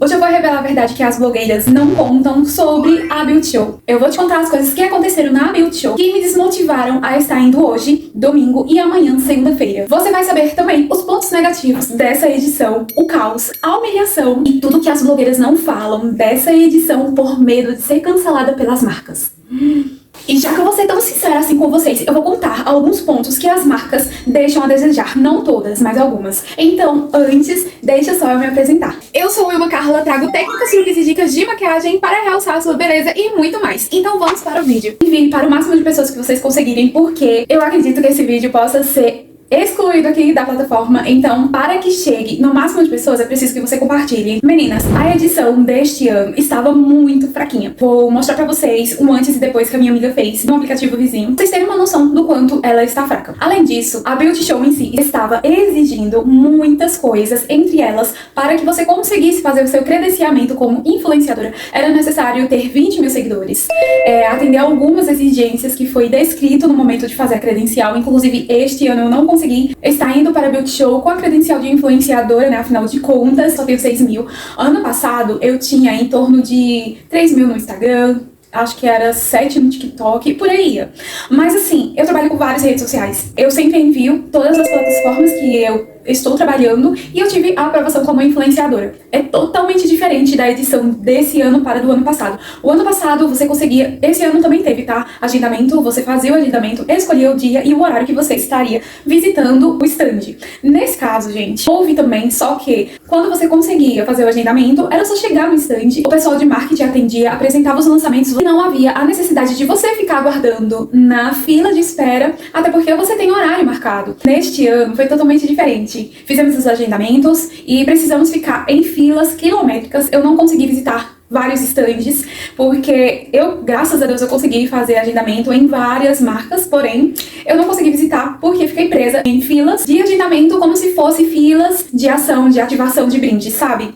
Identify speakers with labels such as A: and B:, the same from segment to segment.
A: Hoje eu vou revelar a verdade que as blogueiras não contam sobre a Beauty Show. Eu vou te contar as coisas que aconteceram na Beauty Show que me desmotivaram a estar indo hoje, domingo, e amanhã, segunda-feira. Você vai saber também os pontos negativos dessa edição, o caos, a humilhação e tudo que as blogueiras não falam dessa edição por medo de ser cancelada pelas marcas. E já que eu vou ser tão sincera assim com vocês, eu vou contar alguns pontos que as marcas deixam a desejar. Não todas, mas algumas. Então, antes, deixa só eu me apresentar. Eu sou Wilma Carla, trago técnicas, truques e dicas de maquiagem para realçar a sua beleza e muito mais. Então vamos para o vídeo. Envie para o máximo de pessoas que vocês conseguirem, porque eu acredito que esse vídeo possa ser excluído aqui da plataforma, então para que chegue no máximo de pessoas é preciso que você compartilhe. Meninas, a edição deste ano estava muito fraquinha. Vou mostrar pra vocês um antes e depois que a minha amiga fez no aplicativo vizinho, pra vocês terem uma noção do quanto ela está fraca. Além disso, a Beauty Show em si estava exigindo muitas coisas, entre elas, para que você conseguisse fazer o seu credenciamento como influenciadora, era necessário ter 20 mil seguidores, atender algumas exigências que foi descrito no momento de fazer a credencial. Inclusive, este ano eu não consegui estar indo para a Beauty Show com a credencial de influenciadora, né? Afinal de contas, só tenho 6 mil. Ano passado, eu tinha em torno de 3 mil no Instagram, acho que era 7 no TikTok, por aí ia. Mas assim, eu trabalho com várias redes sociais. Eu sempre envio todas as plataformas que eu estou trabalhando e eu tive a aprovação como influenciadora. É totalmente diferente da edição desse ano para do ano passado. O ano passado você conseguia, esse ano também teve, tá? Agendamento, você fazia o agendamento, escolhia o dia e o horário que você estaria visitando o stand. Nesse caso, gente, houve também, só que quando você conseguia fazer o agendamento, era só chegar no stand, o pessoal de marketing atendia, apresentava os lançamentos e não havia a necessidade de você ficar aguardando na fila de espera, até porque você tem horário marcado. Neste ano foi totalmente diferente. Fizemos os agendamentos e precisamos ficar em filas quilométricas. Eu não consegui visitar vários stands, porque graças a Deus, eu consegui fazer agendamento em várias marcas, porém, eu não consegui visitar porque fiquei presa em filas de agendamento como se fosse filas de ação, de ativação de brinde, sabe?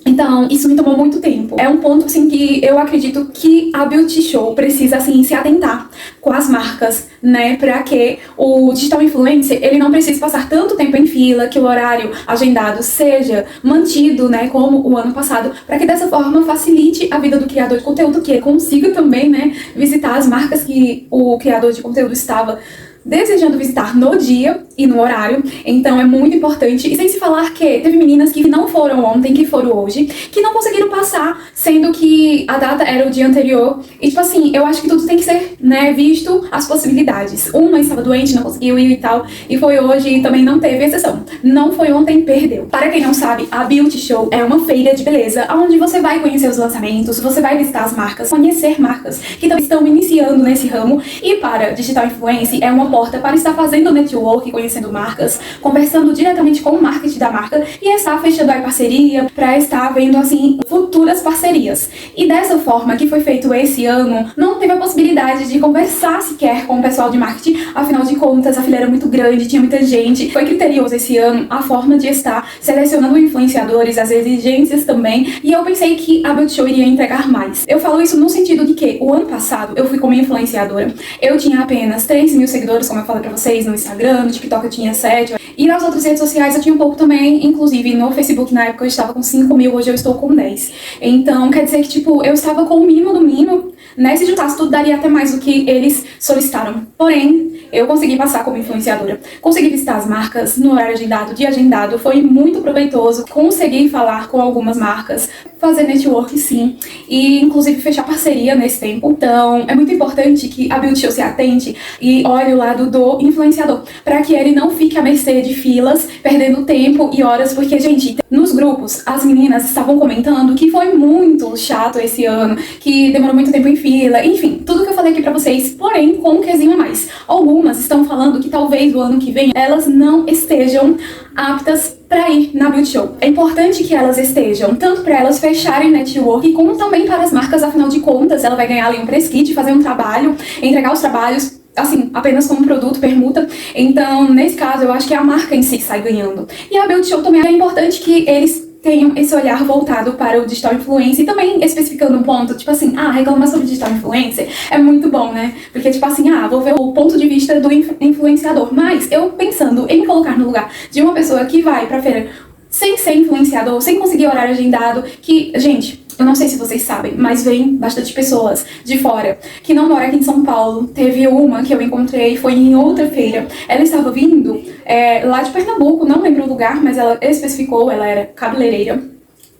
A: Então, isso me tomou muito tempo. É um ponto, assim, que eu acredito que a Beauty Show precisa, assim, se atentar com as marcas, né? Pra que o digital influencer, ele não precise passar tanto tempo em fila, que o horário agendado seja mantido, né? Como o ano passado, pra que dessa forma facilite a vida do criador de conteúdo, que ele consiga também, né? Visitar as marcas que o criador de conteúdo estava desejando visitar no dia e no horário. Então é muito importante. E sem se falar que teve meninas que não foram ontem, que foram hoje, que não conseguiram passar, sendo que a data era o dia anterior. E tipo assim, eu acho que tudo tem que ser, né, visto as possibilidades. Uma estava doente, não conseguiu ir e tal, e foi hoje e também não teve exceção. Não foi ontem, perdeu. Para quem não sabe, a Beauty Show é uma feira de beleza, onde você vai conhecer os lançamentos, você vai visitar as marcas, conhecer marcas que também estão iniciando nesse ramo. E para digital influencer é uma porta para estar fazendo network, conhecendo marcas, conversando diretamente com o marketing da marca e estar fechando a parceria para estar vendo, assim, futuras parcerias. E dessa forma que foi feito esse ano, não teve a possibilidade de conversar sequer com o pessoal de marketing, afinal de contas a fila era muito grande, tinha muita gente. Foi criterioso esse ano a forma de estar selecionando influenciadores, as exigências também, e eu pensei que a Beauty Show iria entregar mais. Eu falo isso no sentido de que o ano passado eu fui como influenciadora, eu tinha apenas 3 mil seguidores, como eu falei pra vocês, no Instagram, no TikTok eu tinha 7, e nas outras redes sociais eu tinha um pouco também, inclusive no Facebook na época eu estava com 5 mil, hoje eu estou com 10. Então quer dizer que, tipo, eu estava com o mínimo do mínimo, né? Se juntasse tudo daria até mais do que eles solicitaram. Porém, eu consegui passar como influenciadora. Consegui visitar as marcas no horário agendado, dia agendado, foi muito proveitoso. Consegui falar com algumas marcas, fazer network sim, e inclusive fechar parceria nesse tempo. Então, é muito importante que a Beauty Show se atente e olhe o lado do influenciador, para que ele não fique à mercê de filas, perdendo tempo e horas, porque, gente, nos grupos, as meninas estavam comentando que foi muito chato esse ano, que demorou muito tempo em fila, enfim, tudo que eu falei aqui pra vocês, porém, com um quesinho a mais. Algumas estão falando que talvez o ano que vem elas não estejam aptas para ir na Beauty Show. É importante que elas estejam, tanto para elas fecharem network, como também para as marcas, afinal de contas, ela vai ganhar ali um press kit, fazer um trabalho, entregar os trabalhos, assim, apenas como produto, permuta. Então, nesse caso, eu acho que a marca em si sai ganhando. E a Beauty Show também é importante que eles tenham esse olhar voltado para o digital influencer e também especificando um ponto, tipo assim, reclamar sobre digital influencer é muito bom, né? Porque, tipo assim, vou ver o ponto de vista do influenciador, mas eu pensando em me colocar no lugar de uma pessoa que vai pra feira sem ser influenciador, sem conseguir horário agendado, que, gente, eu não sei se vocês sabem, mas vem bastante pessoas de fora que não moram aqui em São Paulo. Teve uma que eu encontrei, foi em outra feira. Ela estava vindo lá de Pernambuco, não lembro o lugar, mas ela especificou, ela era cabeleireira.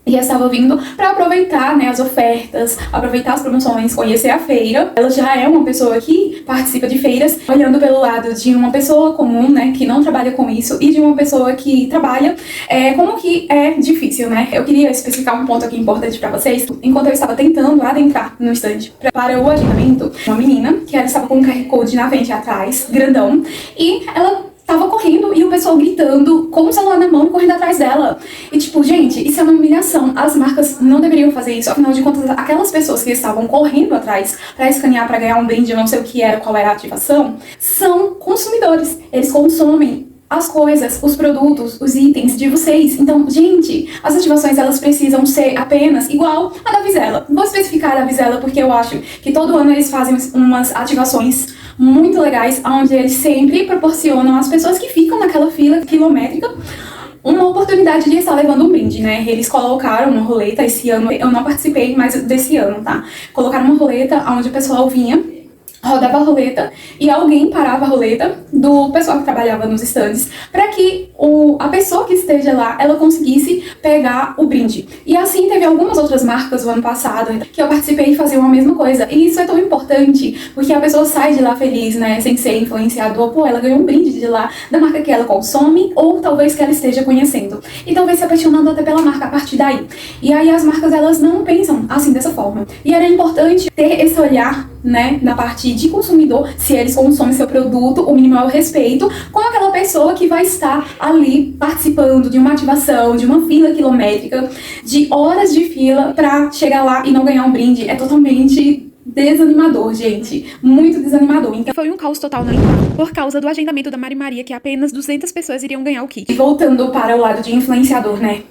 A: E estava vindo para aproveitar, né, as ofertas, aproveitar as promoções, conhecer a feira. Ela já é uma pessoa que participa de feiras, olhando pelo lado de uma pessoa comum, né, que não trabalha com isso, e de uma pessoa que trabalha, como que é difícil, né? Eu queria especificar um ponto aqui importante para vocês. Enquanto eu estava tentando adentrar no stand para o agendamento, uma menina, que ela estava com um QR Code na frente e atrás, grandão, e ela tava correndo e o pessoal gritando com o celular na mão, correndo atrás dela. E tipo, gente, isso é uma humilhação. As marcas não deveriam fazer isso. Afinal de contas, aquelas pessoas que estavam correndo atrás pra escanear, pra ganhar um brinde, eu não sei o que era, qual era a ativação, são consumidores. Eles consomem as coisas, os produtos, os itens de vocês. Então, gente, as ativações, elas precisam ser apenas igual a da Vizela. Vou especificar a da Vizela porque eu acho que todo ano eles fazem umas ativações muito legais, onde eles sempre proporcionam às pessoas que ficam naquela fila quilométrica uma oportunidade de estar levando um brinde, né? Eles colocaram uma roleta esse ano, eu não participei, mas desse ano, tá? Colocaram uma roleta onde o pessoal vinha, rodava a roleta e alguém parava a roleta do pessoal que trabalhava nos stands para que a pessoa que esteja lá, ela conseguisse pegar o brinde. E assim teve algumas outras marcas no ano passado que eu participei e faziam a mesma coisa. E isso é tão importante porque a pessoa sai de lá feliz, né, sem ser influenciador. Pô, ela ganhou um brinde de lá da marca que ela consome ou talvez que ela esteja conhecendo. E talvez se apaixonando até pela marca a partir daí. E aí as marcas, elas não pensam assim dessa forma. E era importante ter esse olhar, né, na parte de consumidor, se eles consomem seu produto, o mínimo é o respeito com aquela pessoa que vai estar ali participando de uma ativação, de uma fila quilométrica, de horas de fila pra chegar lá e não ganhar um brinde. É totalmente desanimador, gente. Muito desanimador. Então,
B: foi um caos total na entrada, por causa do agendamento da Mari Maria, que apenas 200 pessoas iriam ganhar o kit.
A: E voltando para o lado de influenciador, né?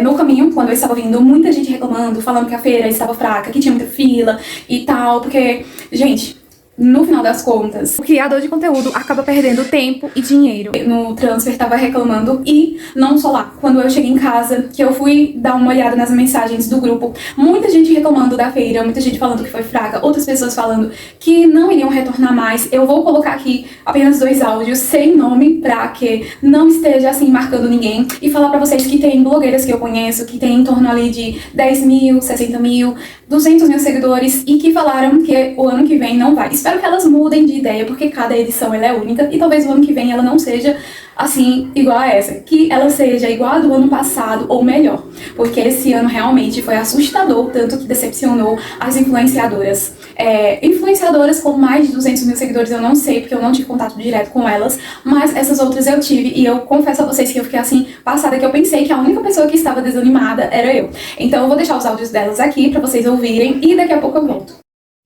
A: No caminho, quando eu estava vindo, muita gente reclamando, falando que a feira estava fraca, que tinha muita fila e tal, porque, gente, no final das contas,
B: o criador de conteúdo acaba perdendo tempo e dinheiro.
A: No transfer tava reclamando e não só lá. Quando eu cheguei em casa, que eu fui dar uma olhada nas mensagens do grupo, muita gente reclamando da feira, muita gente falando que foi fraca, outras pessoas falando que não iriam retornar mais. Eu vou colocar aqui apenas 2 áudios sem nome pra que não esteja assim marcando ninguém e falar pra vocês que tem blogueiras que eu conheço que tem em torno ali de 10 mil, 60 mil, 200 mil seguidores e que falaram que o ano que vem não vai. Espero que elas mudem de ideia, porque cada edição ela é única e talvez o ano que vem ela não seja assim igual a essa, que ela seja igual a do ano passado ou melhor, porque esse ano realmente foi assustador, tanto que decepcionou as influenciadoras. Influenciadoras com mais de 200 mil seguidores eu não sei, porque eu não tive contato direto com elas, mas essas outras eu tive e eu confesso a vocês que eu fiquei assim passada, que eu pensei que a única pessoa que estava desanimada era eu. Então eu vou deixar os áudios delas aqui pra vocês ouvirem e daqui a pouco eu volto.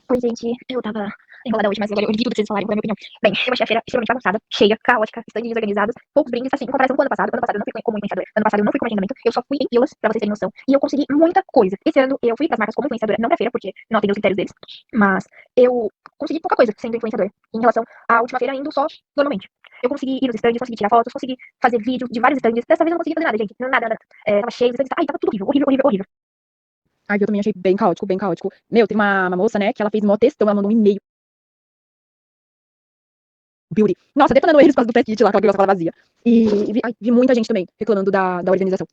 C: Oi, gente, eu tava enrolada hoje, mas agora eu vi tudo que vocês falaram, qual é a minha opinião. Bem, eu achei a feira extremamente bagunçada, cheia, caótica, stands desorganizados, poucos brindes, assim, em comparação com o ano passado. Ano passado eu não fui como influenciadora, ano passado eu não fui como agendamento, eu só fui em filas, pra vocês terem noção, e eu consegui muita coisa. Esse ano eu fui pras marcas como influenciadora, não pra feira, porque não atendeu os critérios deles, mas eu consegui pouca coisa sendo influenciadora, em relação à última feira indo só normalmente. Eu consegui ir nos stands, consegui tirar fotos, consegui fazer vídeo de vários stands, dessa vez eu não consegui fazer nada, gente, nada, tava cheio, os stands, tava tudo horrível.
D: Ai, eu também achei bem caótico, bem caótico. Meu, tem uma moça, né, que ela fez mó textão, ela mandou um e-mail. Beauty. Nossa, detonando eles por causa do pré-kit lá, com aquela sala vazia. E vi muita gente também reclamando da organização.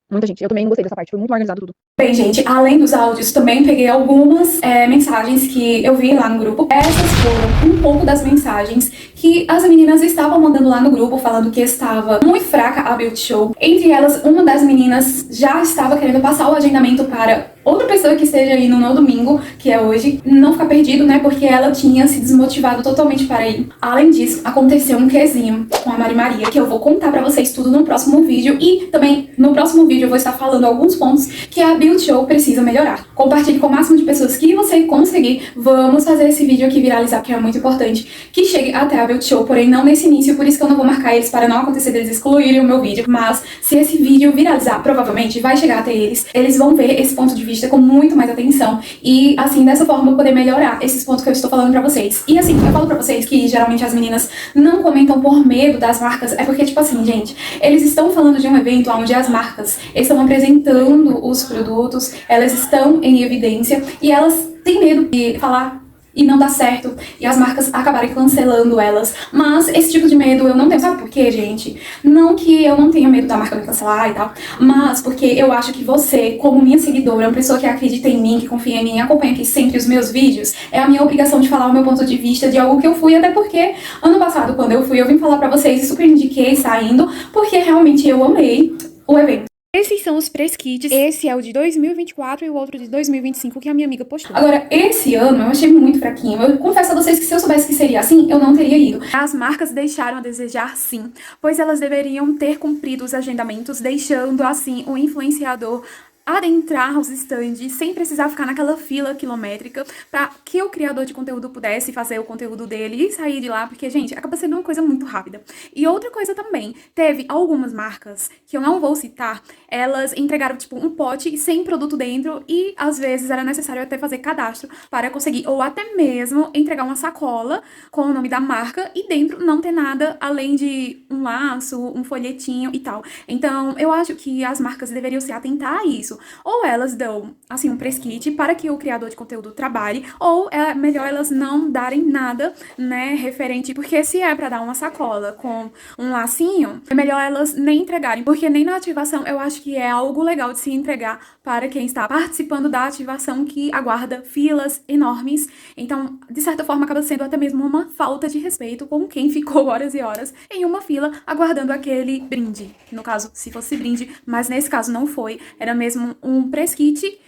D: Muita gente. Eu também não gostei dessa parte, foi muito mal organizado tudo.
A: Bem, gente, além dos áudios, também peguei algumas mensagens que eu vi lá no grupo. Essas foram um pouco das mensagens que as meninas estavam mandando lá no grupo, falando que estava muito fraca a Beauty Show. Entre elas, uma das meninas já estava querendo passar o agendamento para outra pessoa que esteja indo no domingo, que é hoje, não ficar perdido, né, porque ela tinha se desmotivado totalmente para ir. Além disso, aconteceu um quesinho com a Mari Maria, que eu vou contar pra vocês tudo no próximo vídeo, e também no próximo vídeo eu vou estar falando alguns pontos que a Beauty Show precisa melhorar. Compartilhe com o máximo de pessoas que você conseguir. Vamos fazer esse vídeo aqui viralizar, porque é muito importante que chegue até a Beauty Show, porém não nesse início, por isso que eu não vou marcar eles para não acontecer deles excluírem o meu vídeo. Mas se esse vídeo viralizar, provavelmente vai chegar até eles. Eles vão ver esse ponto de vista com muito mais atenção e assim, dessa forma, poder melhorar esses pontos que eu estou falando pra vocês. E assim, eu falo pra vocês que geralmente as meninas não comentam por medo das marcas, é porque, tipo assim, gente, eles estão falando de um evento onde as marcas estão apresentando os produtos, elas estão em evidência e elas têm medo de falar e não dá certo, e as marcas acabarem cancelando elas. Mas esse tipo de medo eu não tenho. Sabe por quê, gente? Não que eu não tenha medo da marca me cancelar e tal, mas porque eu acho que você, como minha seguidora, uma pessoa que acredita em mim, que confia em mim, acompanha aqui sempre os meus vídeos, é a minha obrigação de falar o meu ponto de vista de algo que eu fui, até porque ano passado, quando eu fui, eu vim falar pra vocês e super indiquei saindo, porque realmente eu amei o evento.
B: Esses são os press kits. Esse é o de 2024 e o outro de 2025 que a minha amiga postou.
A: Agora, esse ano eu achei muito fraquinho. Eu confesso a vocês que se eu soubesse que seria assim, eu não teria ido.
B: As marcas deixaram a desejar, sim, pois elas deveriam ter cumprido os agendamentos, deixando assim o influenciador adentrar os stands sem precisar ficar naquela fila quilométrica para que o criador de conteúdo pudesse fazer o conteúdo dele e sair de lá, porque, gente, acaba sendo uma coisa muito rápida. E outra coisa também, teve algumas marcas, que eu não vou citar, elas entregaram, tipo, um pote sem produto dentro e, às vezes, era necessário até fazer cadastro para conseguir, ou até mesmo entregar uma sacola com o nome da marca e dentro não ter nada além de um laço, um folhetinho e tal. Então, eu acho que as marcas deveriam se atentar a isso. Ou elas dão, assim, um press kit para que o criador de conteúdo trabalhe, ou é melhor elas não darem nada, né, referente, porque se é para dar uma sacola com um lacinho, é melhor elas nem entregarem, porque nem na ativação eu acho que é algo legal de se entregar para quem está participando da ativação que aguarda filas enormes. Então, de certa forma, acaba sendo até mesmo uma falta de respeito com quem ficou horas e horas em uma fila aguardando aquele brinde. No caso, se fosse brinde, mas nesse caso não foi, era mesmo um press kit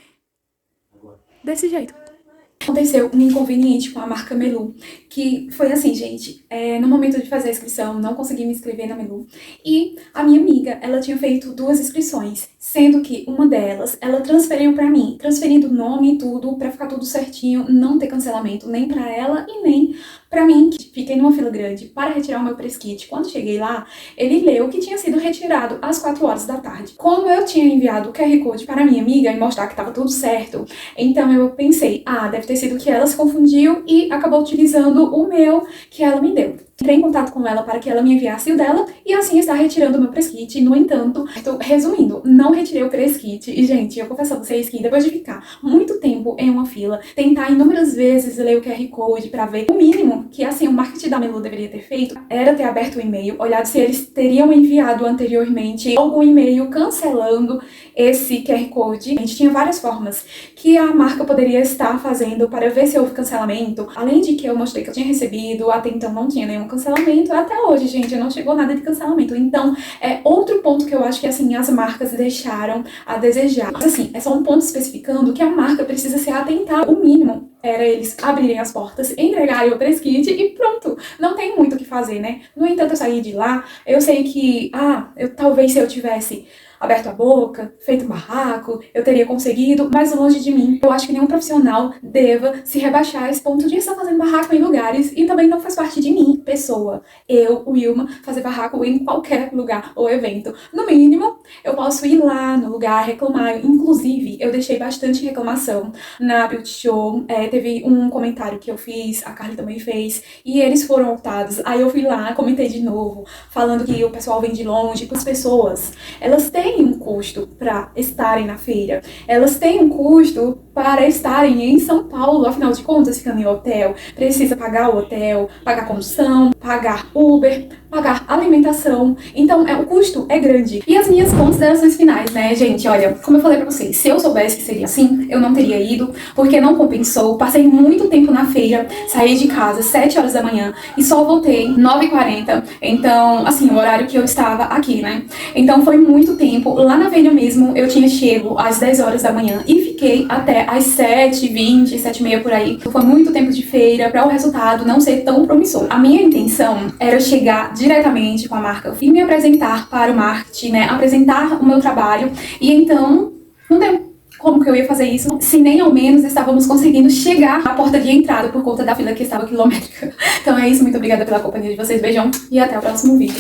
B: desse jeito.
A: Aconteceu um inconveniente com a marca Melu, que foi assim, gente, no momento de fazer a inscrição, não consegui me inscrever na Melu, e a minha amiga, ela tinha feito 2 inscrições, sendo que uma delas, ela transferiu pra mim, transferindo o nome e tudo, pra ficar tudo certinho, não ter cancelamento, nem pra ela e nem pra mim, que fiquei numa fila grande para retirar o meu press kit. Quando cheguei lá, ele leu que tinha sido retirado às 4 horas da tarde. Como eu tinha enviado o QR Code para minha amiga e mostrar que tava tudo certo, então eu pensei, deve ter sido que ela se confundiu e acabou utilizando o meu que ela me deu. Entrei em contato com ela para que ela me enviasse o dela e assim está retirando o meu press kit. No entanto, resumindo, não retirei o press kit. E, gente, eu confesso a vocês que depois de ficar muito tempo em uma fila, tentar inúmeras vezes ler o QR Code para ver o mínimo que, assim, o marketing da Melu deveria ter feito, era ter aberto o e-mail, olhado se eles teriam enviado anteriormente algum e-mail cancelando esse QR Code. A gente tinha várias formas que a marca poderia estar fazendo para ver se houve cancelamento. Além de que eu mostrei que eu tinha recebido, até então não tinha nenhum cancelamento. Até hoje, gente, não chegou nada de cancelamento. Então, é outro ponto que eu acho que, assim, as marcas deixaram a desejar. Mas, assim, é só um ponto especificando que a marca precisa se atentar. O mínimo era eles abrirem as portas, entregarem o press kit e pronto. Não tem muito o que fazer, né? No entanto, eu saí de lá, eu sei que, talvez se eu tivesse aberto a boca, feito um barraco, eu teria conseguido, mas longe de mim. Eu acho que nenhum profissional deva se rebaixar a esse ponto de estar fazendo barraco em lugares e também não faz parte de mim, pessoa. Eu, Wilma, fazer barraco em qualquer lugar ou evento. No mínimo, eu posso ir lá no lugar, reclamar. Inclusive, eu deixei bastante reclamação na Beauty Show. Teve um comentário que eu fiz, a Carly também fez, e eles foram multados. Aí eu fui lá, comentei de novo, falando que o pessoal vem de longe, que as pessoas, elas têm um custo para estarem na feira, elas têm um custo para estarem em São Paulo, afinal de contas, ficando em hotel, precisa pagar o hotel, pagar condução, pagar Uber, pagar alimentação, então o custo é grande. E as minhas considerações finais, né, gente, olha, como eu falei pra vocês, se eu soubesse que seria assim, eu não teria ido, porque não compensou, passei muito tempo na feira, saí de casa 7 horas da manhã e só voltei 9h40, então, assim, o horário que eu estava aqui, né, então foi muito tempo. Lá na feira mesmo, eu tinha chego às 10 horas da manhã e fiquei até às 7h20, 7h30 por aí. Foi muito tempo de feira para o resultado não ser tão promissor. A minha intenção era chegar diretamente com a marca e me apresentar para o marketing, né? Apresentar o meu trabalho. E então, não deu. como que eu ia fazer isso, se nem ao menos estávamos conseguindo chegar à porta de entrada por conta da fila que estava quilométrica. Então é isso, muito obrigada pela companhia de vocês, beijão e até o próximo vídeo.